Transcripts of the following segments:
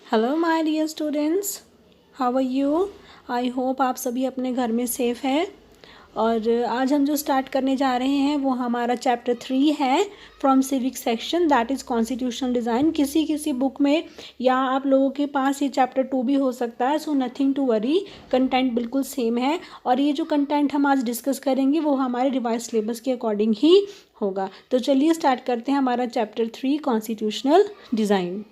Hello my dear students, how are you. I hope आप सभी अपने घर में सेफ़ हैं। और आज हम जो स्टार्ट करने जा रहे हैं वो हमारा चैप्टर 3 है from civic section, that is constitutional design. किसी किसी बुक में या आप लोगों के पास ये चैप्टर 2 भी हो सकता है, so nothing to worry, content बिल्कुल सेम है। और ये जो कंटेंट हम आज डिस्कस करेंगे वो हमारे रिवाइज सिलेबस के अकॉर्डिंग ही होगा। तो चलिए स्टार्ट करते हैं हमारा चैप्टर 3 कॉन्स्टिट्यूशनल डिज़ाइन।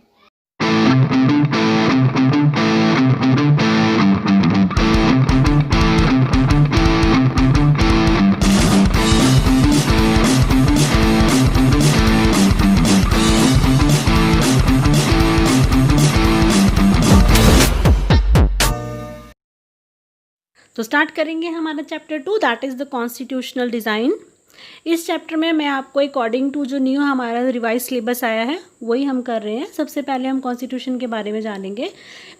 तो स्टार्ट करेंगे हमारा chapter 2, that is the constitutional design. इस चैप्टर में मैं आपको अकॉर्डिंग टू जो न्यू हमारा रिवाइज सिलेबस आया है वही हम कर रहे हैं। सबसे पहले हम कॉन्स्टिट्यूशन के बारे में जानेंगे।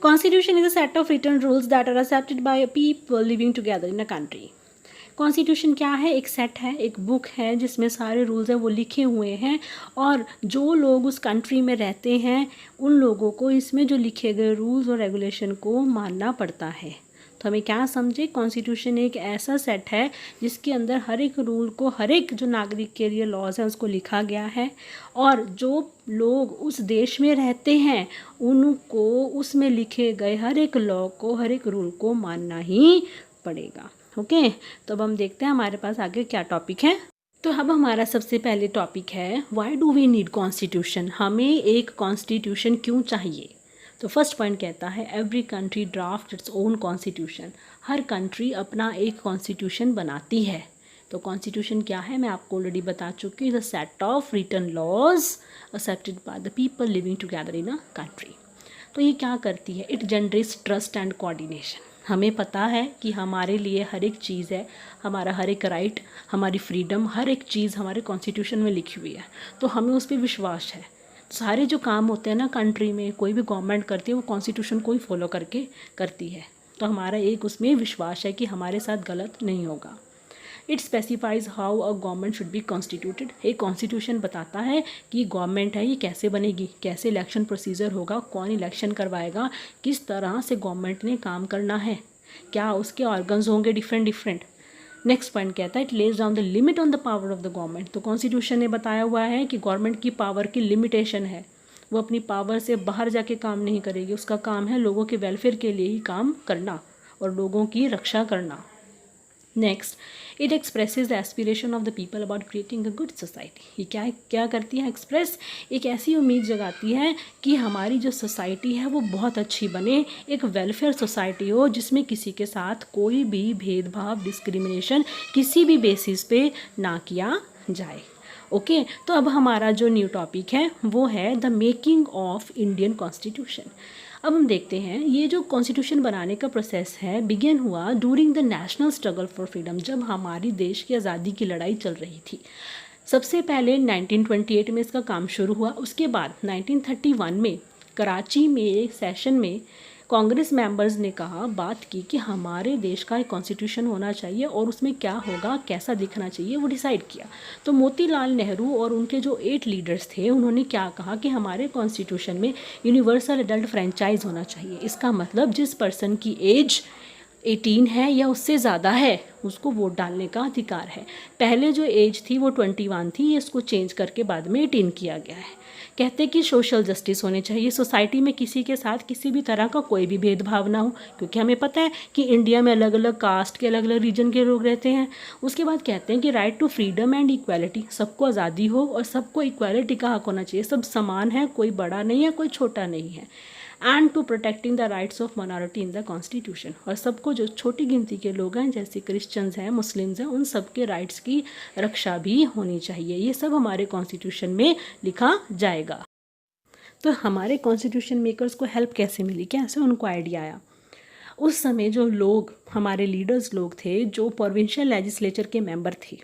Constitution is a set of written rules that are accepted by people living together in a country. Constitution क्या है? एक सेट है, एक बुक है जिसमें सारे रूल्स हैं वो लिखे हुए हैं, और जो लोग उस कंट्री में रहते हैं उन लोगों को इसमें जो लिखे गए रूल्स और रेगुलेशन को मानना पड़ता है। तो हमें क्या समझे, कॉन्स्टिट्यूशन एक ऐसा सेट है जिसके अंदर हर एक रूल को, हर एक जो नागरिक के लिए लॉज है उसको लिखा गया है, और जो लोग उस देश में रहते हैं उनको उसमें लिखे गए हर एक लॉ को, हर एक रूल को मानना ही पड़ेगा। ओके, तो अब हम देखते हैं हमारे पास आगे क्या टॉपिक है। तो अब हमारा सबसे पहले टॉपिक है why do we need constitution. हमें एक कॉन्स्टिट्यूशन क्यों चाहिए? तो फर्स्ट पॉइंट कहता है every country draft its own constitution. हर कंट्री अपना एक कॉन्स्टिट्यूशन बनाती है। तो कॉन्स्टिट्यूशन क्या है मैं आपको ऑलरेडी बता चुकी हूँ, the set of written laws accepted by the people living together in a country. तो ये क्या करती है? It generates trust and coordination. हमें पता है कि हमारे लिए हर एक चीज़ है, हमारा हर एक राइट, हमारी फ्रीडम, हर एक चीज़ हमारे कॉन्स्टिट्यूशन में लिखी हुई है, तो हमें उस पर विश्वास है। सारे जो काम होते हैं ना कंट्री में, कोई भी गवर्नमेंट करती है वो कॉन्स्टिट्यूशन को ही फॉलो करके करती है, तो हमारा एक उसमें विश्वास है कि हमारे साथ गलत नहीं होगा। It specifies how a government should be constituted. एक कॉन्स्टिट्यूशन बताता है कि गवर्नमेंट है ये कैसे बनेगी, कैसे इलेक्शन प्रोसीजर होगा, कौन इलेक्शन करवाएगा, किस तरह से गवर्नमेंट ने काम करना है, क्या उसके ऑर्गन्स होंगे डिफरेंट। नेक्स्ट पॉइंट कहता है it lays down the limit on the power of the government. तो कॉन्स्टिट्यूशन ने बताया हुआ है कि गवर्नमेंट की पावर की लिमिटेशन है, वो अपनी पावर से बाहर जाके काम नहीं करेगी, उसका काम है लोगों के वेलफेयर के लिए ही काम करना और लोगों की रक्षा करना। Next, it expresses the aspiration of the people about creating a good society. ये क्या करती है? एक्सप्रेस, एक ऐसी उम्मीद जगाती है कि हमारी जो सोसाइटी है वो बहुत अच्छी बने, एक वेलफेयर सोसाइटी हो जिसमें किसी के साथ कोई भी भेदभाव, डिस्क्रिमिनेशन किसी भी बेसिस पे ना किया जाए। ओके, तो अब हमारा जो न्यू टॉपिक है वो है the making of Indian constitution. अब हम देखते हैं ये जो कॉन्स्टिट्यूशन बनाने का प्रोसेस है बिगिन हुआ during the national struggle for freedom, जब हमारी देश की आज़ादी की लड़ाई चल रही थी। सबसे पहले 1928 में इसका काम शुरू हुआ, उसके बाद 1931 में कराची में एक सेशन में कांग्रेस मेंबर्स ने बात की कि हमारे देश का एक कॉन्स्टिट्यूशन होना चाहिए और उसमें क्या होगा, कैसा दिखना चाहिए, वो डिसाइड किया। तो मोतीलाल नेहरू और उनके जो 8 लीडर्स थे उन्होंने क्या कहा कि हमारे कॉन्स्टिट्यूशन में यूनिवर्सल एडल्ट फ्रेंचाइज होना चाहिए। इसका मतलब जिस पर्सन की एज 18 है या उससे ज़्यादा है उसको वोट डालने का अधिकार है। पहले जो एज थी वो 21 थी, इसको चेंज करके बाद में 18 किया गया है। कहते कि सोशल जस्टिस होनी चाहिए, सोसाइटी में किसी के साथ किसी भी तरह का कोई भी भेदभाव ना हो, क्योंकि हमें पता है कि इंडिया में अलग अलग कास्ट के, अलग अलग रीजन के लोग रहते हैं। उसके बाद कहते हैं कि right to freedom and equality, सबको आज़ादी हो और सबको इक्वालिटी का हक होना चाहिए, सब समान है, कोई बड़ा नहीं है, कोई छोटा नहीं है। And to protecting the rights of minority in the constitution, और सबको जो छोटी गिनती के लोग हैं जैसे क्रिश्चियंस हैं, मुस्लिम्स हैं, उन सबके राइट्स की रक्षा भी होनी चाहिए। ये सब हमारे कॉन्स्टिट्यूशन में लिखा जाएगा। तो हमारे कॉन्स्टिट्यूशन मेकर्स को हेल्प कैसे मिली, कैसे उनको आइडिया आया? उस समय जो लोग हमारे लीडर्स लोग थे जो प्रोविंशियल लेजिस्लेचर के मेंबर थे,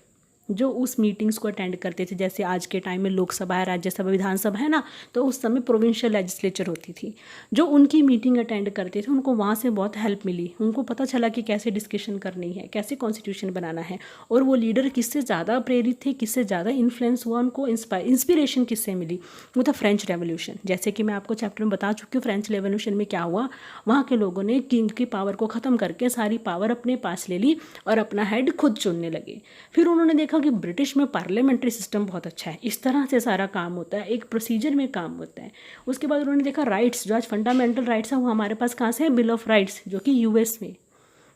जो उस मीटिंग्स को अटेंड करते थे। जैसे आज के टाइम में लोकसभा है, राज्यसभा, विधानसभा है ना, तो उस समय प्रोविंशियल लेजिस्लेचर होती थी। जो उनकी मीटिंग अटेंड करते थे उनको वहाँ से बहुत हेल्प मिली, उनको पता चला कि कैसे डिस्कशन करनी है, कैसे कॉन्स्टिट्यूशन बनाना है, और वो लीडर किससे ज़्यादा प्रेरित थे, किससे ज़्यादा इन्फ्लुएंस हुआ, उनको इंस्पिरेशन किससे मिली, वो था फ्रेंच रेवोल्यूशन। जैसे कि मैं आपको चैप्टर में बता चुकी हूँ फ्रेंच रेवोल्यूशन में क्या हुआ। वहाँ के लोगों ने किंग की पावर को ख़त्म करके सारी पावर अपने पास ले ली और अपना हेड खुद चुनने लगे। फिर उन्होंने देखा कि ब्रिटिश में पार्लियामेंट्री सिस्टम बहुत अच्छा है, इस तरह से सारा काम होता है, एक प्रोसीजर में काम होता है। उसके बाद उन्होंने देखा राइट्स, जो आज फंडामेंटल राइट्स है वो हमारे पास कहाँ से है, बिल ऑफ राइट्स, जो कि यूएस में।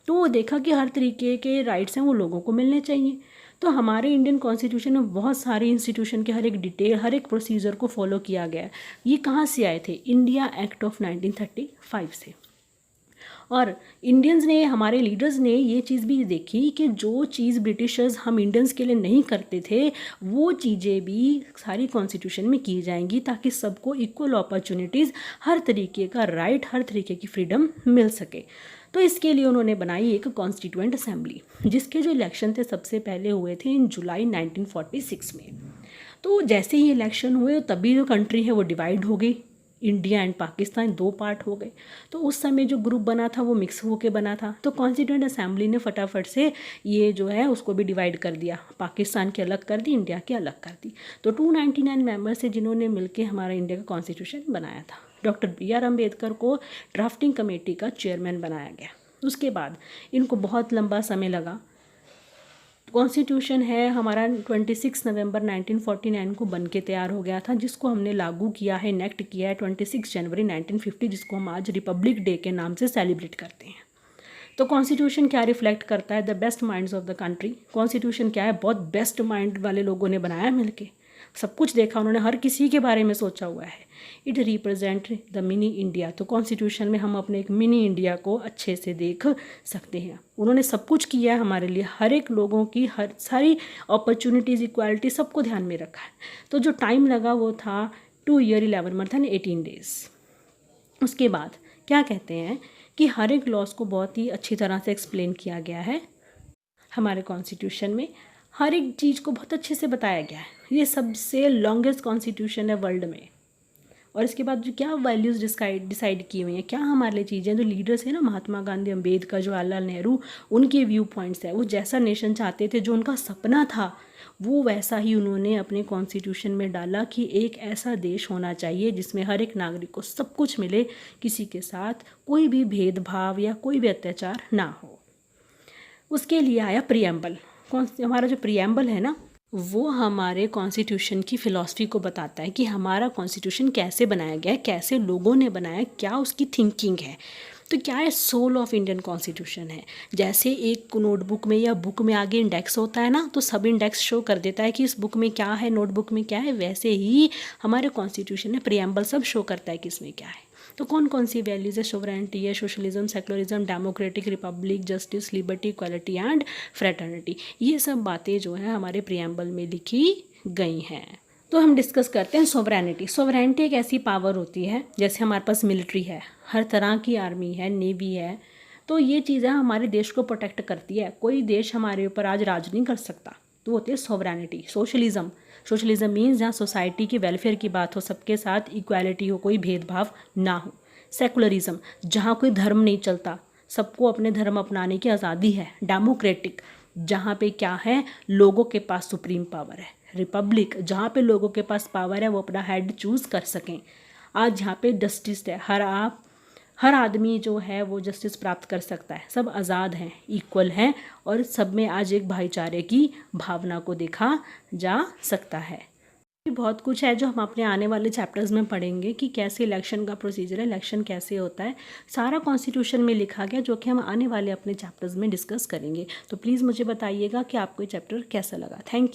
तो वो देखा कि हर तरीके के राइट्स हैं वो लोगों को मिलने चाहिए। तो हमारे इंडियन कॉन्स्टिट्यूशन में बहुत सारी इंस्टीट्यूशन के हर एक डिटेल, हर एक प्रोसीजर को फॉलो किया गया है। ये कहाँ से आए थे, इंडिया एक्ट ऑफ 1935 से। और इंडियंस ने, हमारे लीडर्स ने ये चीज़ भी देखी कि जो चीज़ ब्रिटिशर्स हम इंडियंस के लिए नहीं करते थे वो चीज़ें भी सारी कॉन्स्टिट्यूशन में की जाएंगी, ताकि सबको इक्वल अपॉर्चुनिटीज़, हर तरीके का राइट, हर तरीके की फ्रीडम मिल सके। तो इसके लिए उन्होंने बनाई एक कॉन्स्टिट्यूएंट असेंबली, जिसके जो इलेक्शन थे सबसे पहले हुए थे इन जुलाई 1946 में। तो जैसे ही इलेक्शन हुए तभी जो कंट्री है वो डिवाइड हो गई, इंडिया एंड पाकिस्तान दो पार्ट हो गए। तो उस समय जो ग्रुप बना था वो मिक्स होके बना था। तो कॉन्स्टिट्यूएंट असेंबली ने फटाफट से ये जो है उसको भी डिवाइड कर दिया, पाकिस्तान की अलग कर दी, इंडिया की अलग कर दी। तो 299 मेंबर्स से जिन्होंने मिलकर हमारा इंडिया का कॉन्स्टिट्यूशन बनाया था। डॉक्टर BR अम्बेडकर को ड्राफ्टिंग कमेटी का चेयरमैन बनाया गया। उसके बाद इनको बहुत लंबा समय लगा। कॉन्स्टिट्यूशन है हमारा 26 नवंबर 1949 को बन के तैयार हो गया था, जिसको हमने लागू किया है, इनेक्ट किया है 26 जनवरी 1950, जिसको हम आज रिपब्लिक डे के नाम से सेलिब्रेट करते हैं। तो कॉन्स्टिट्यूशन क्या रिफ्लेक्ट करता है, the best minds of the country. Constitution क्या है, बहुत बेस्ट माइंड वाले लोगों ने बनाया मिलके, सब कुछ देखा उन्होंने, हर किसी के बारे में सोचा हुआ है। It represent the mini India. तो कॉन्स्टिट्यूशन में हम अपने एक मिनी इंडिया को अच्छे से देख सकते हैं। उन्होंने सब कुछ किया है हमारे लिए, हर एक लोगों की हर सारी अपॉर्चुनिटीज़, इक्वालिटी, सबको ध्यान में रखा है। तो जो टाइम लगा वो था 2 ईयर 11 मंथ एंड 18 डेज़। उसके बाद क्या कहते हैं कि हर एक लॉज को बहुत ही अच्छी तरह से एक्सप्लेन किया गया है हमारे कॉन्स्टिट्यूशन में, हर एक चीज़ को बहुत अच्छे से बताया गया है। ये सबसे लॉन्गेस्ट कॉन्स्टिट्यूशन है वर्ल्ड में। और इसके बाद जो क्या वैल्यूज़ डिसाइड की हुई हैं, क्या हमारे लिए चीज़ें, जो लीडर्स हैं ना, महात्मा गांधी, अम्बेडकर, जवाहरलाल नेहरू, उनके व्यू पॉइंट्स है, वो जैसा नेशन चाहते थे, जो उनका सपना था, वो वैसा ही उन्होंने अपने कॉन्स्टिट्यूशन में डाला कि एक ऐसा देश होना चाहिए जिसमें हर एक नागरिक को सब कुछ मिले, किसी के साथ कोई भी भेदभाव या कोई भी अत्याचार ना हो। उसके लिए आया प्रीएम्बल। हमारा जो प्रीएम्बल है ना, वो हमारे कॉन्स्टिट्यूशन की फ़िलॉसफी को बताता है कि हमारा कॉन्स्टिट्यूशन कैसे बनाया गया है, कैसे लोगों ने बनाया, क्या उसकी थिंकिंग है। तो क्या है, सोल ऑफ इंडियन कॉन्स्टिट्यूशन है। जैसे एक नोटबुक में या बुक में आगे इंडेक्स होता है ना, तो सब इंडेक्स शो कर देता है कि इस बुक में क्या है, नोटबुक में क्या है, वैसे ही हमारे कॉन्स्टिट्यूशन में प्रीएम्बल सब शो करता है कि इसमें क्या है। तो कौन कौन सी वैल्यूज़ है, सोवरेनिटी है, socialism, secularism, democratic Republic, justice, liberty, equality and fraternity, ये सब बातें जो है हमारे प्रीएम्बल में लिखी गई हैं। तो हम डिस्कस करते हैं सोवरेनिटी। सोवरेनिटी एक ऐसी पावर होती है, जैसे हमारे पास मिलिट्री है, हर तरह की आर्मी है, नेवी है, तो ये चीज़ें हमारे देश को प्रोटेक्ट करती है। कोई देश हमारे ऊपर आज राज नहीं कर सकता, तो होती है सोवरेनिटी। सोशलिज्म, सोशलिज्म मीन्स जहाँ सोसाइटी की वेलफेयर की बात हो, सबके साथ इक्वालिटी हो, कोई भेदभाव ना हो। सेकुलरिज्म, जहाँ कोई धर्म नहीं चलता, सबको अपने धर्म अपनाने की आज़ादी है। डेमोक्रेटिक, जहाँ पे क्या है, लोगों के पास सुप्रीम पावर है। रिपब्लिक, जहाँ पे लोगों के पास पावर है वो अपना हेड चूज़ कर सकें। आज यहाँ पे जस्टिस है, हर आदमी जो है वो जस्टिस प्राप्त कर सकता है, सब आज़ाद हैं, इक्वल हैं, और सब में आज एक भाईचारे की भावना को देखा जा सकता है। बहुत कुछ है जो हम अपने आने वाले चैप्टर्स में पढ़ेंगे कि कैसे इलेक्शन का प्रोसीजर है, इलेक्शन कैसे होता है, सारा कॉन्स्टिट्यूशन में लिखा गया, जो कि हम आने वाले अपने चैप्टर्स में डिस्कस करेंगे। तो प्लीज़ मुझे बताइएगा कि आपको ये चैप्टर कैसा लगा। Thank you.